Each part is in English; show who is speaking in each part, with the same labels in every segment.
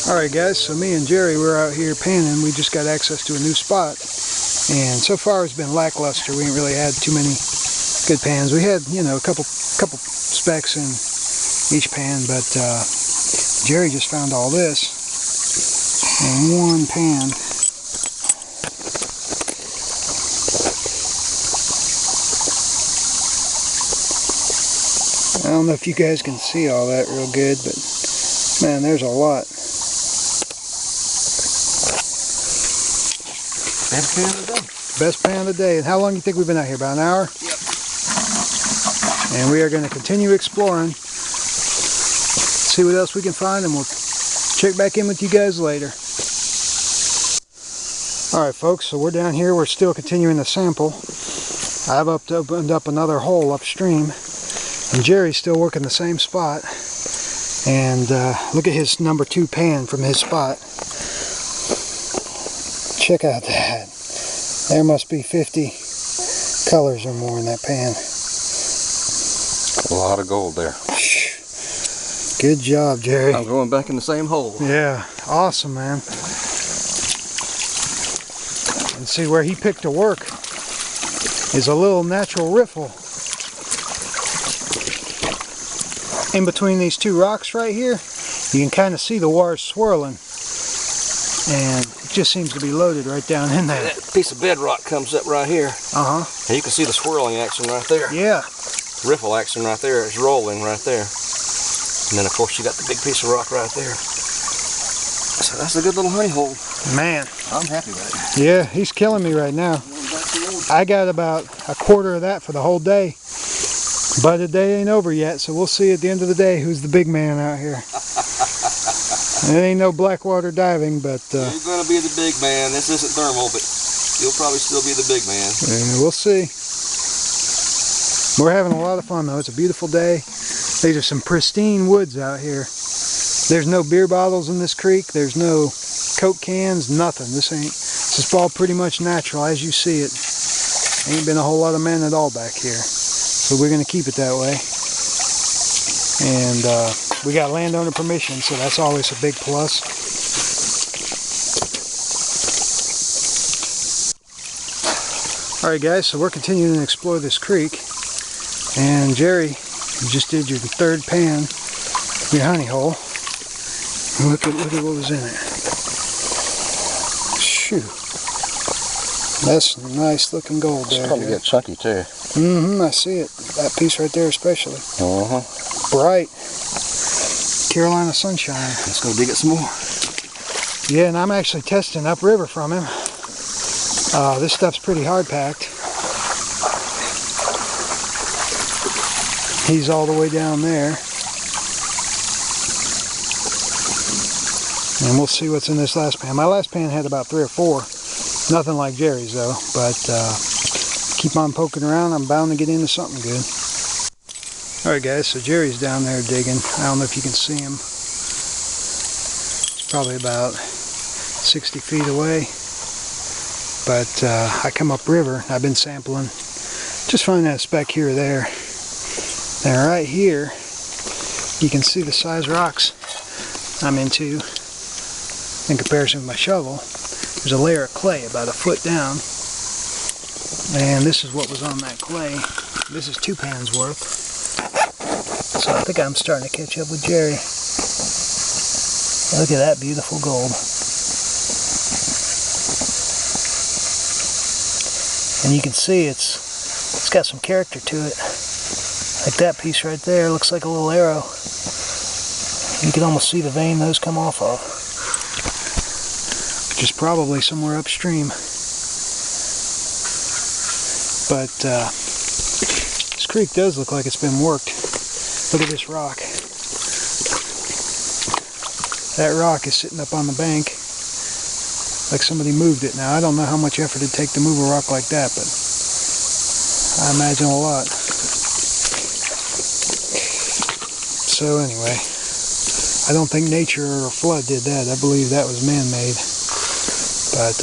Speaker 1: Alright guys, so me and Jerry, we're out here panning. We just got access to a new spot, and so far it's been lackluster. We ain't really had too many good pans. We had, you know, a couple specks in each pan, but Jerry just found all this in one pan. I don't know if you guys can see all that real good, but man, there's a lot.
Speaker 2: Best pan of the day.
Speaker 1: Best pan of the day. And how long do you think we've been out here? About an hour?
Speaker 2: Yep.
Speaker 1: And we are going to continue exploring, see what else we can find, and we'll check back in with you guys later. Alright folks, so we're down here. We're still continuing the sample. I've opened up another hole upstream, and Jerry's still working the same spot. And look at his number 2 pan from his spot. Check out that. There must be 50 colors or more in that pan.
Speaker 2: A lot of gold there.
Speaker 1: Good job, Jerry.
Speaker 2: I'm going back in the same hole.
Speaker 1: Yeah, awesome, man. And see, where he picked to work is a little natural riffle in between these two rocks right here. You can kind of see the wires swirling, and it just seems to be loaded right down in there.
Speaker 2: That piece of bedrock comes up right here.
Speaker 1: And
Speaker 2: you can see the swirling action right there.
Speaker 1: Yeah.
Speaker 2: Riffle action right there. It's rolling right there. And then of course you got the big piece of rock right there. So that's a good little honey hole.
Speaker 1: Man.
Speaker 2: I'm happy with it.
Speaker 1: Yeah, he's killing me right now. I got about a quarter of that for the whole day. But the day ain't over yet, so we'll see at the end of the day who's the big man out here. It ain't no blackwater diving, but...
Speaker 2: You're going to be the big man. This isn't thermal, but you'll probably still be the big man.
Speaker 1: Yeah, we'll see. We're having a lot of fun, though. It's a beautiful day. These are some pristine woods out here. There's no beer bottles in this creek. There's no Coke cans, nothing. This is all pretty much natural as you see it. Ain't been a whole lot of men at all back here. So we're going to keep it that way. And we got landowner permission, so that's always a big plus. Alright guys, so we're continuing to explore this creek. And Jerry, you just did your 3rd pan, your honey hole. And look at what was in it. Shoot. That's nice looking gold there.
Speaker 2: It's probably get chunky too.
Speaker 1: I see it. That piece right there especially. Bright. Carolina sunshine.
Speaker 2: Let's go dig it some more.
Speaker 1: Yeah, and I'm actually testing upriver from him. This stuff's pretty hard packed. He's all the way down there. And we'll see what's in this last pan. My last pan had about 3 or 4. Nothing like Jerry's though, but keep on poking around. I'm bound to get into something good. Alright guys, so Jerry's down there digging. I don't know if you can see him. It's probably about 60 feet away. But I come upriver. I've been sampling. Just finding that speck here or there. And right here, you can see the size rocks I'm into in comparison with my shovel. There's a layer of clay about a foot down. And this is what was on that clay. This is 2 pans worth. So I think I'm starting to catch up with Jerry. Look at that beautiful gold. And you can see it's got some character to it. Like that piece right there looks like a little arrow. You can almost see the vein those come off of. Which is probably somewhere upstream. But this creek does look like it's been worked. Look at this rock. That rock is sitting up on the bank like somebody moved it. Now I don't know how much effort it'd take to move a rock like that, but I imagine a lot. So anyway, I don't think nature or a flood did that. I believe that was man-made. But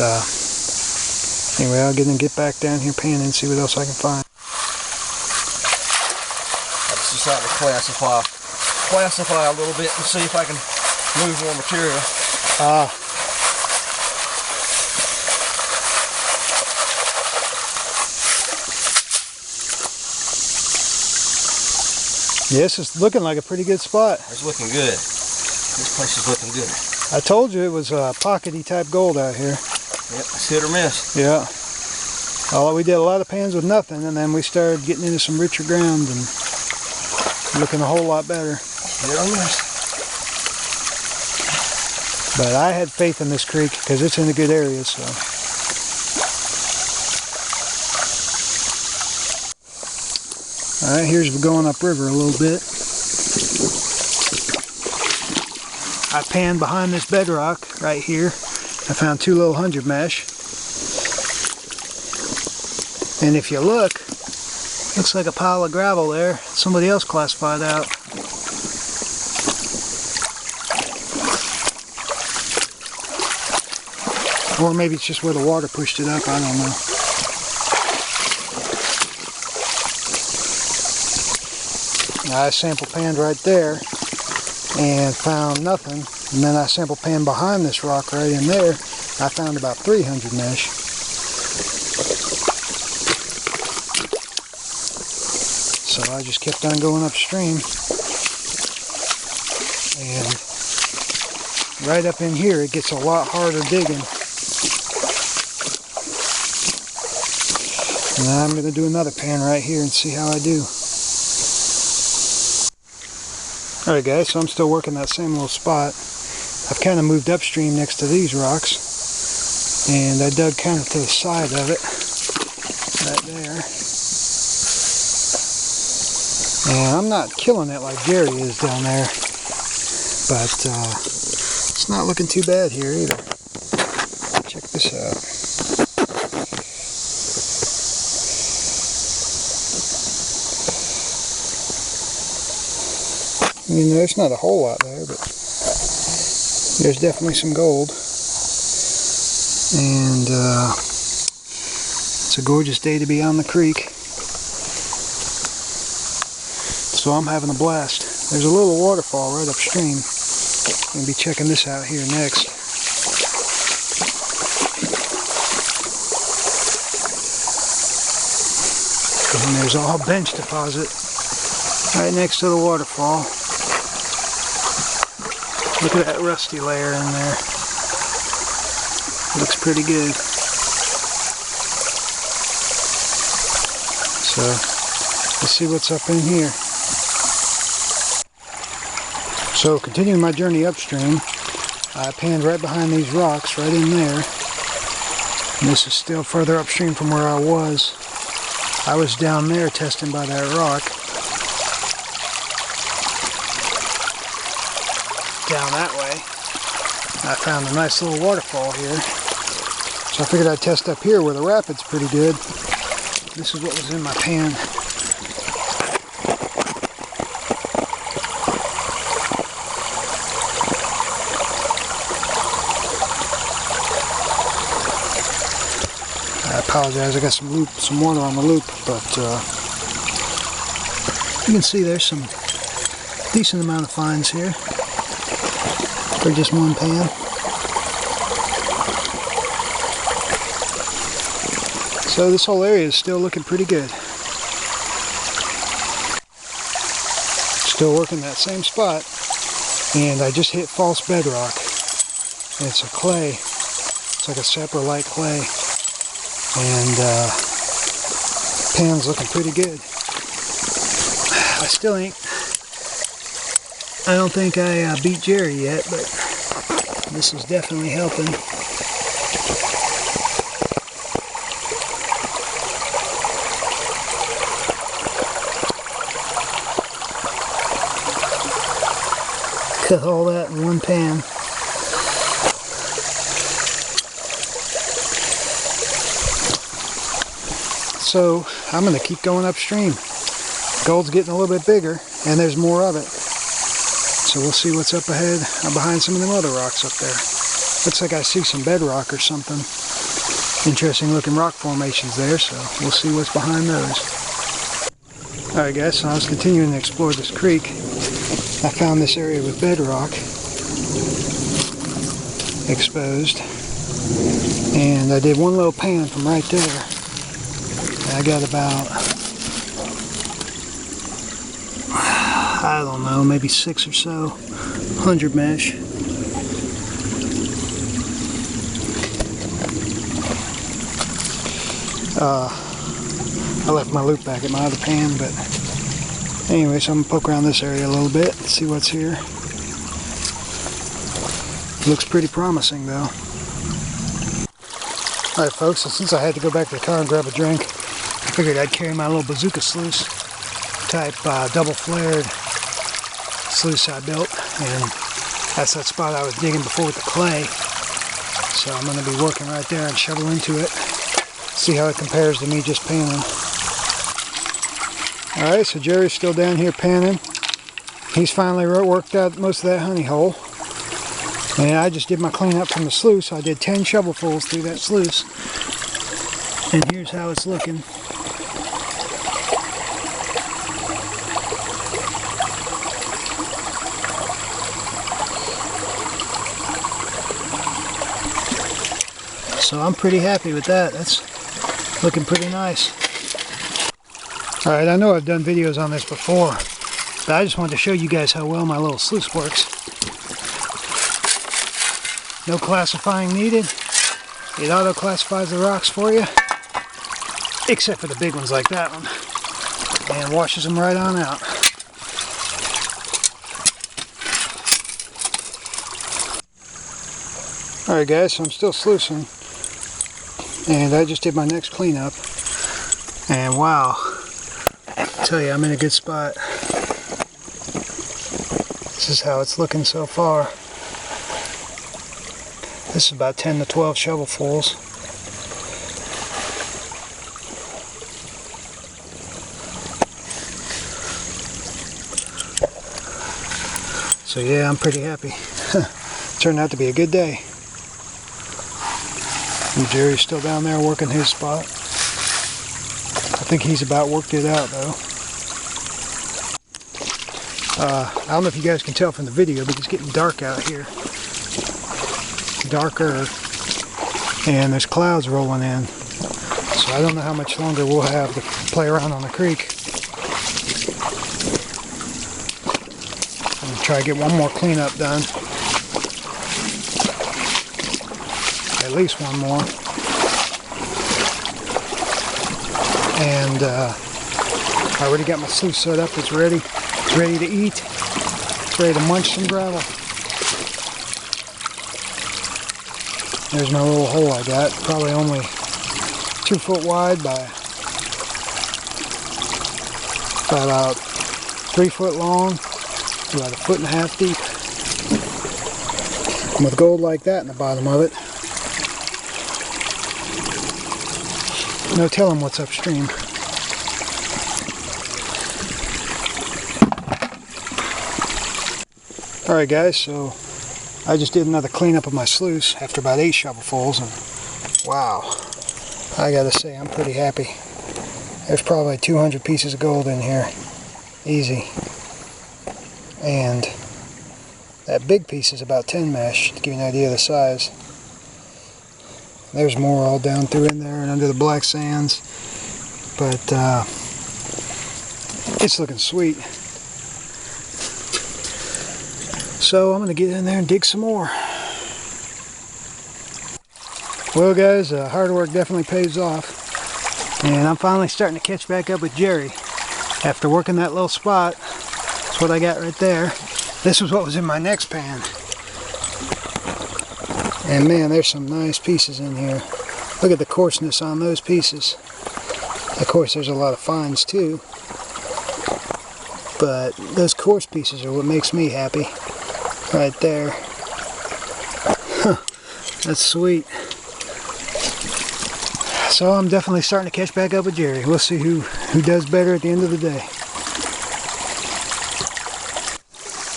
Speaker 1: anyway, I'll get back down here panning and see what else I can find.
Speaker 2: I just decided to classify a little bit and see if I can move more material.
Speaker 1: Yeah, this is looking like a pretty good spot.
Speaker 2: It's looking good. This place is looking good.
Speaker 1: I told you it was pockety type gold out here.
Speaker 2: Yep, it's hit or miss.
Speaker 1: Yeah. We did a lot of pans with nothing, and then we started getting into some richer ground and looking a whole lot better.
Speaker 2: Hit or miss.
Speaker 1: But I had faith in this creek because it's in a good area, so. Alright, here's going upriver a little bit. I panned behind this bedrock right here. I found 2 little 100 mesh. And if you look, looks like a pile of gravel there. Somebody else classified out. Or maybe it's just where the water pushed it up, I don't know. I sample panned right there and found nothing. And then I sample panned behind this rock right in there. I found about 300 mesh. So I just kept on going upstream. And right up in here it gets a lot harder digging. And I'm going to do another pan right here and see how I do. Alright guys, so I'm still working that same little spot. I've kind of moved upstream next to these rocks. And I dug kind of to the side of it. Right there. And I'm not killing it like Jerry is down there. But it's not looking too bad here either. Check this out. I mean, there's not a whole lot there, but there's definitely some gold. And it's a gorgeous day to be on the creek. So I'm having a blast. There's a little waterfall right upstream. I'm going to be checking this out here next. And there's all bench deposit right next to the waterfall. Look at that rusty layer in there. Looks pretty good. So, let's see what's up in here. So, continuing my journey upstream, I panned right behind these rocks, right in there. And this is still further upstream from where I was. I was down there testing by that rock. Down that way. I found a nice little waterfall here. So I figured I'd test up here where the rapid's pretty good. This is what was in my pan. I apologize, I got some water on the loop, but you can see there's some decent amount of fines here for just one pan. So this whole area is still looking pretty good. Still working that same spot, and I just hit false bedrock. And it's a clay. It's like a saprolite clay. And pan's looking pretty good. I still ain't, I don't think I beat Jerry yet, but this is definitely helping. Cut all that in one pan. So I'm going to keep going upstream. Gold's getting a little bit bigger, and there's more of it. So we'll see what's up ahead behind some of them other rocks up there. Looks like I see some bedrock or something. Interesting looking rock formations there, so we'll see what's behind those. Alright guys, so I was continuing to explore this creek. I found this area with bedrock. exposed. And I did one little pan from right there. And I got about, I don't know, maybe 6 or so 100 mesh. I left my loop back at my other pan, but anyway, so I'm going to poke around this area a little bit, see what's here. Looks pretty promising though. Alright folks, so since I had to go back to the car and grab a drink, I figured I'd carry my little bazooka sluice type double flared sluice I built, and that's that spot I was digging before with the clay. So I'm going to be working right there and shovel into it, see how it compares to me just panning. Alright, so Jerry's still down here panning. He's finally worked out most of that honey hole. And I just did my cleanup from the sluice. I did 10 shovelfuls through that sluice. And here's how it's looking. So I'm pretty happy with that. That's looking pretty nice. Alright, I know I've done videos on this before, but I just wanted to show you guys how well my little sluice works. No classifying needed. It auto-classifies the rocks for you, except for the big ones like that one, and washes them right on out. Alright guys, so I'm still sluicing, and I just did my next cleanup, and wow, I tell you, I'm in a good spot. This is how it's looking so far. This is about 10 to 12 shovelfuls. So yeah, I'm pretty happy. Turned out to be a good day. And Jerry's still down there working his spot. I think he's about worked it out though. I don't know if you guys can tell from the video, but it's getting dark out here. Darker, and there's clouds rolling in. So I don't know how much longer we'll have to play around on the creek. I'm going to try to get one more cleanup done. At least one more. And I already got my sluice set up. It's ready. It's ready to eat. It's ready to munch some gravel. There's my little hole I got. Probably only 2 foot wide by about 3 foot long. About 1.5 foot deep. And with gold like that in the bottom of it, no telling what's upstream. Alright guys, so I just did another cleanup of my sluice after about 8 shovelfuls, and wow, I gotta say I'm pretty happy. There's probably 200 pieces of gold in here, easy. And that big piece is about 10 mesh, to give you an idea of the size. There's more all down through in there and under the black sands, but it's looking sweet. So I'm going to get in there and dig some more. Well guys, hard work definitely pays off. And I'm finally starting to catch back up with Jerry. After working that little spot, that's what I got right there. This was what was in my next pan. And man, there's some nice pieces in here. Look at the coarseness on those pieces. Of course, there's a lot of fines too. But those coarse pieces are what makes me happy. Right there. Huh, that's sweet. So I'm definitely starting to catch back up with Jerry. We'll see who does better at the end of the day.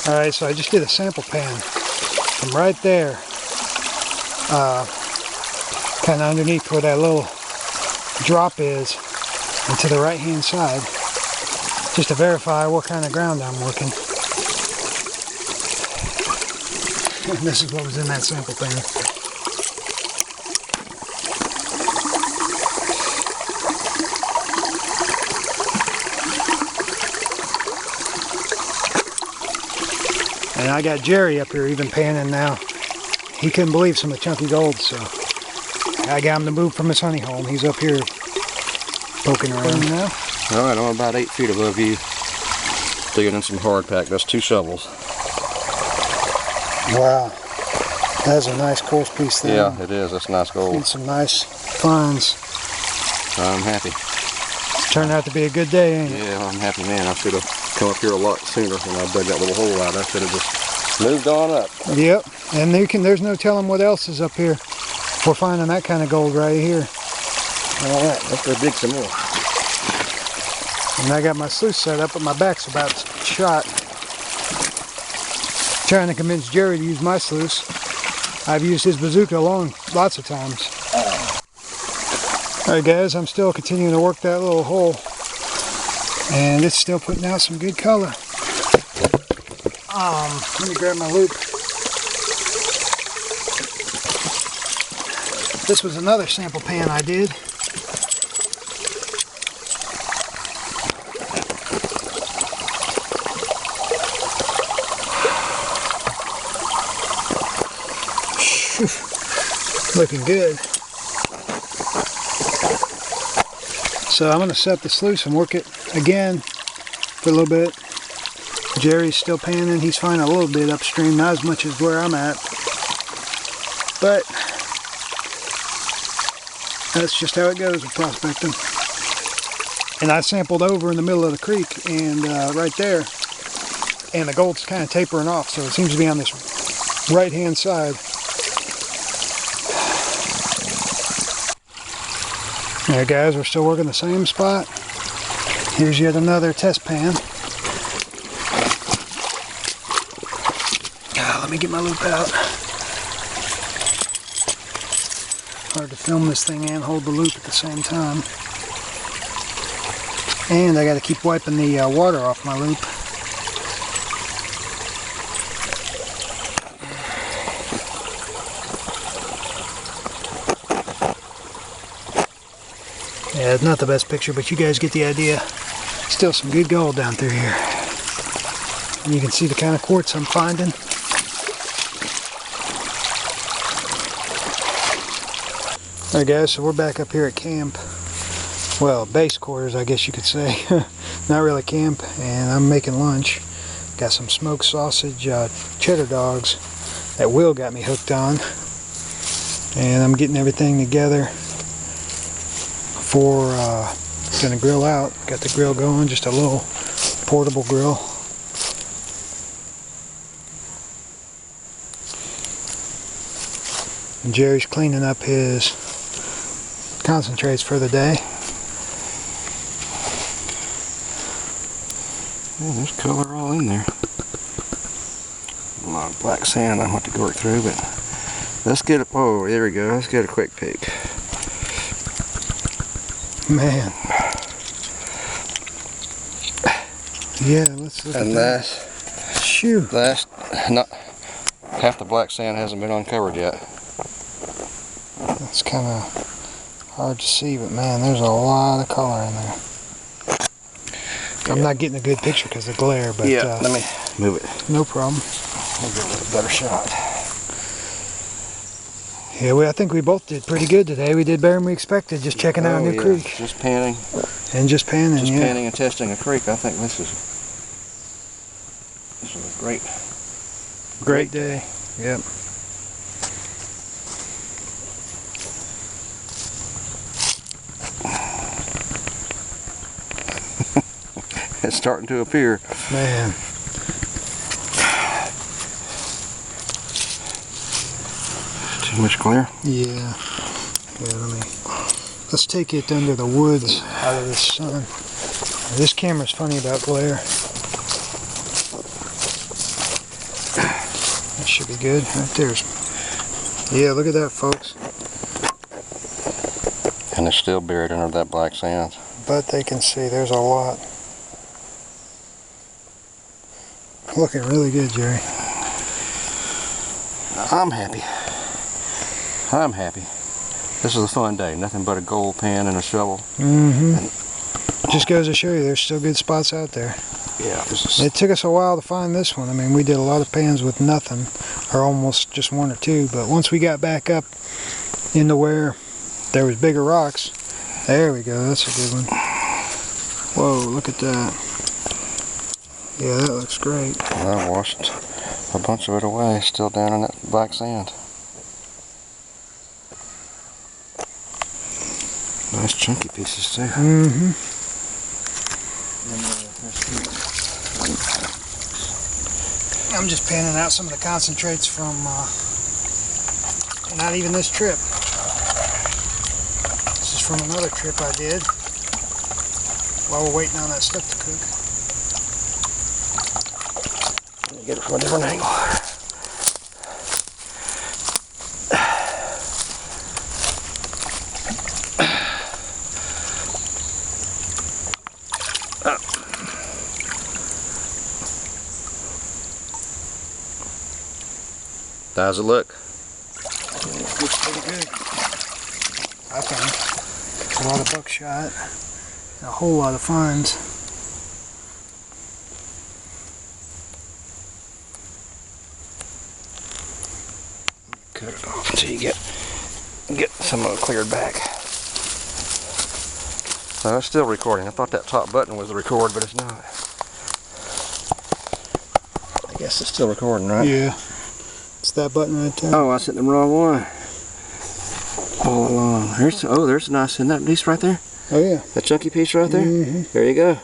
Speaker 1: Alright, so I just did a sample pan from right there. Kind of underneath where that little drop is and to the right hand side. Just to verify what kind of ground I'm working. And this is what was in that sample pan. And I got Jerry up here even panning now. He couldn't believe some of the chunky gold, so I got him to move from his honey hole. He's up here poking around now.
Speaker 2: Alright, I'm about 8 feet above you. Digging in some hard pack. That's 2 shovels.
Speaker 1: Wow. That's a nice coarse piece there.
Speaker 2: Yeah, it is. That's nice gold.
Speaker 1: And some nice finds.
Speaker 2: I'm happy.
Speaker 1: It's turned out to be a good day, ain't it?
Speaker 2: Yeah, I'm happy, man. I should have come up here a lot sooner when I dug that little hole out. I should have just moved on up.
Speaker 1: Yep. And there's no telling what else is up here. We're finding that kind of gold right here.
Speaker 2: Alright, let's go dig some more.
Speaker 1: And I got my sluice set up, but my back's about shot. Trying to convince Jerry to use my sluice. I've used his bazooka lots of times. Alright guys, I'm still continuing to work that little hole. And it's still putting out some good color. Let me grab my loop. This was another sample pan I did. Looking good. So I'm going to set the sluice and work it again for a little bit. Jerry's still panning. He's finding a little bit upstream, not as much as where I'm at. But that's just how it goes with prospecting. And I sampled over in the middle of the creek and right there. And the gold's kind of tapering off, so it seems to be on this right-hand side. Alright guys, we're still working the same spot. Here's yet another test pan. Let me get my loop out. Hard to film this thing and hold the loop at the same time. And I got to keep wiping the water off my loop. Yeah, it's not the best picture, but you guys get the idea. Still some good gold down through here. And you can see the kind of quartz I'm finding. Alright guys, so we're back up here at camp. Well, base quarters I guess you could say. Not really camp, and I'm making lunch. Got some smoked sausage, cheddar dogs that Will got me hooked on. And I'm getting everything together for gonna grill out. Got the grill going, just a little portable grill. And Jerry's cleaning up his concentrates for the day.
Speaker 2: Yeah, there's color all in there. A lot of black sand I want to work through, but let's get it. Oh, there we go. Let's get a quick peek.
Speaker 1: Man. Yeah, let's look
Speaker 2: and
Speaker 1: at that. Shoot.
Speaker 2: That's not half the black sand hasn't been uncovered yet.
Speaker 1: It's kind of hard to see, but man, there's a lot of color in there. Yeah. I'm not getting a good picture because of the glare, but
Speaker 2: yeah, let me move it.
Speaker 1: No problem.
Speaker 2: We'll get a little better shot.
Speaker 1: Yeah, I think we both did pretty good today. We did better than we expected, just checking out a new creek.
Speaker 2: Just panning.
Speaker 1: And just panning,
Speaker 2: Just panning and testing a creek. I think this is a great
Speaker 1: day. Yep.
Speaker 2: It's starting to appear.
Speaker 1: Man.
Speaker 2: Too much glare?
Speaker 1: Yeah. Yeah, let's take it under the woods out of the sun. This camera's funny about glare. That should be good. Right there's. Yeah, look at that, folks.
Speaker 2: And it's still buried under that black sand.
Speaker 1: But they can see there's a lot. Looking really good, Jerry.
Speaker 2: I'm happy. I'm happy. This was a fun day. Nothing but a gold pan and a shovel.
Speaker 1: Just goes to show you there's still good spots out there.
Speaker 2: Yeah.
Speaker 1: It took us a while to find this one. I mean, we did a lot of pans with nothing, or almost just one or two, but once we got back up into where there was bigger rocks, there we go, that's a good one. Whoa, look at that. Yeah, that looks great.
Speaker 2: I washed a bunch of it away, still down in that black sand. Nice chunky pieces too.
Speaker 1: I'm just panning out some of the concentrates from not even this trip. This is from another trip I did while we're waiting on that stuff to cook.
Speaker 2: Let me get it from a different angle. How's it look?
Speaker 1: Looks pretty good. I think. A lot of buckshot. A whole lot of fines.
Speaker 2: Cut it off until you get some of it cleared back. So it's still recording. I thought that top button was the record, but it's not. I guess it's still recording, right?
Speaker 1: Yeah. It's that button right there.
Speaker 2: Oh, I set the wrong one. All along. There's a nice, isn't that piece right there?
Speaker 1: Oh yeah.
Speaker 2: That chunky piece right there? There you go.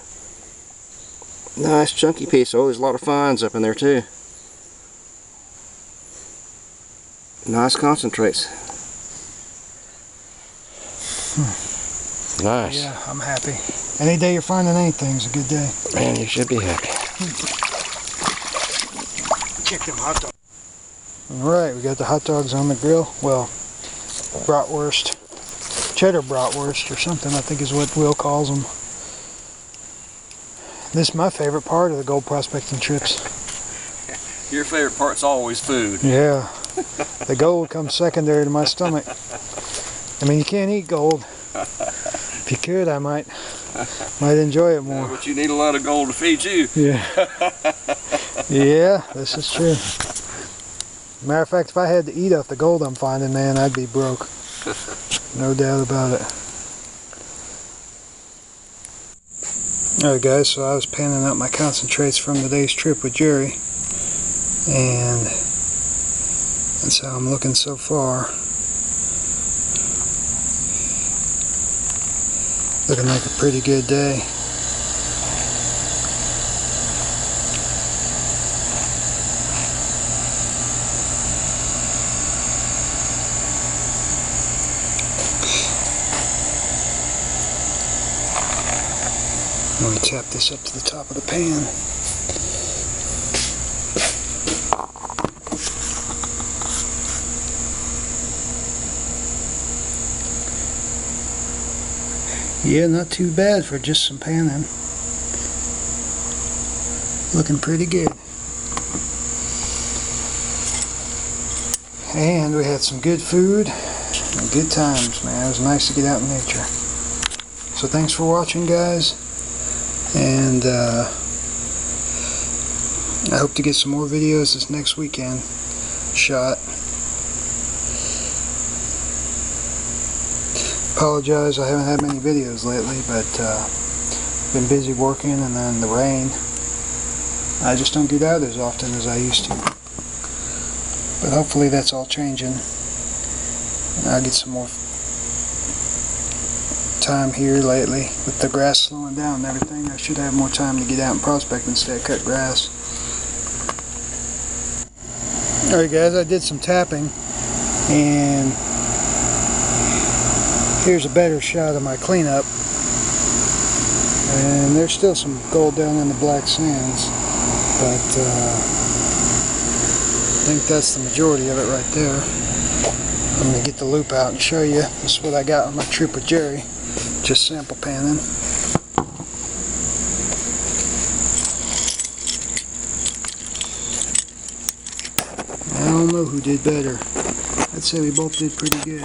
Speaker 2: Nice chunky piece. Oh, there's a lot of fines up in there too. Nice concentrates. Nice.
Speaker 1: Yeah, I'm happy. Any day you're finding anything is a good day.
Speaker 2: Man, you should be happy.
Speaker 1: Check them hot dogs. Alright, we got the hot dogs on the grill. Well, bratwurst. Cheddar bratwurst or something, I think is what Will calls them. This is my favorite part of the gold prospecting trips.
Speaker 2: Your favorite part's always food.
Speaker 1: Yeah. The gold comes secondary to my stomach. I mean, you can't eat gold. If you could, I might enjoy it more.
Speaker 2: Yeah, but you need a lot of gold to feed you.
Speaker 1: Yeah. Yeah, this is true. Matter of fact, if I had to eat off the gold I'm finding, man, I'd be broke. No doubt about it. Alright guys, so I was panning out my concentrates from today's trip with Jerry. And that's how I'm looking so far. Looking like a pretty good day. Let me tap this up to the top of the pan. Yeah, not too bad for just some panning. Looking pretty good. And we had some good food and good times, man. It was nice to get out in nature. So thanks for watching, guys. And I hope to get some more videos this next weekend shot. Apologize, I haven't had many videos lately, but been busy working, and then the rain. I just don't get out as often as I used to. But hopefully that's all changing. And I'll get some more time here lately with the grass slowing down and everything. I should have more time to get out and prospect instead of cut grass. Alright guys, I did some tapping, and here's a better shot of my cleanup. And there's still some gold down in the black sands, but I think that's the majority of it right there. I'm going to get the loop out and show you. This is what I got on my trip with Jerry. Just sample panning. I don't know know who did better. I'd say we both did pretty good.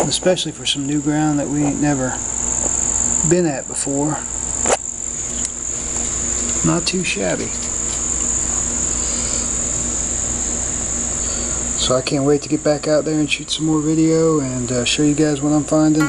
Speaker 1: Especially for some new ground that we ain't never been at before. Not too shabby. So I can't wait to get back out there and shoot some more video and show you guys what I'm finding.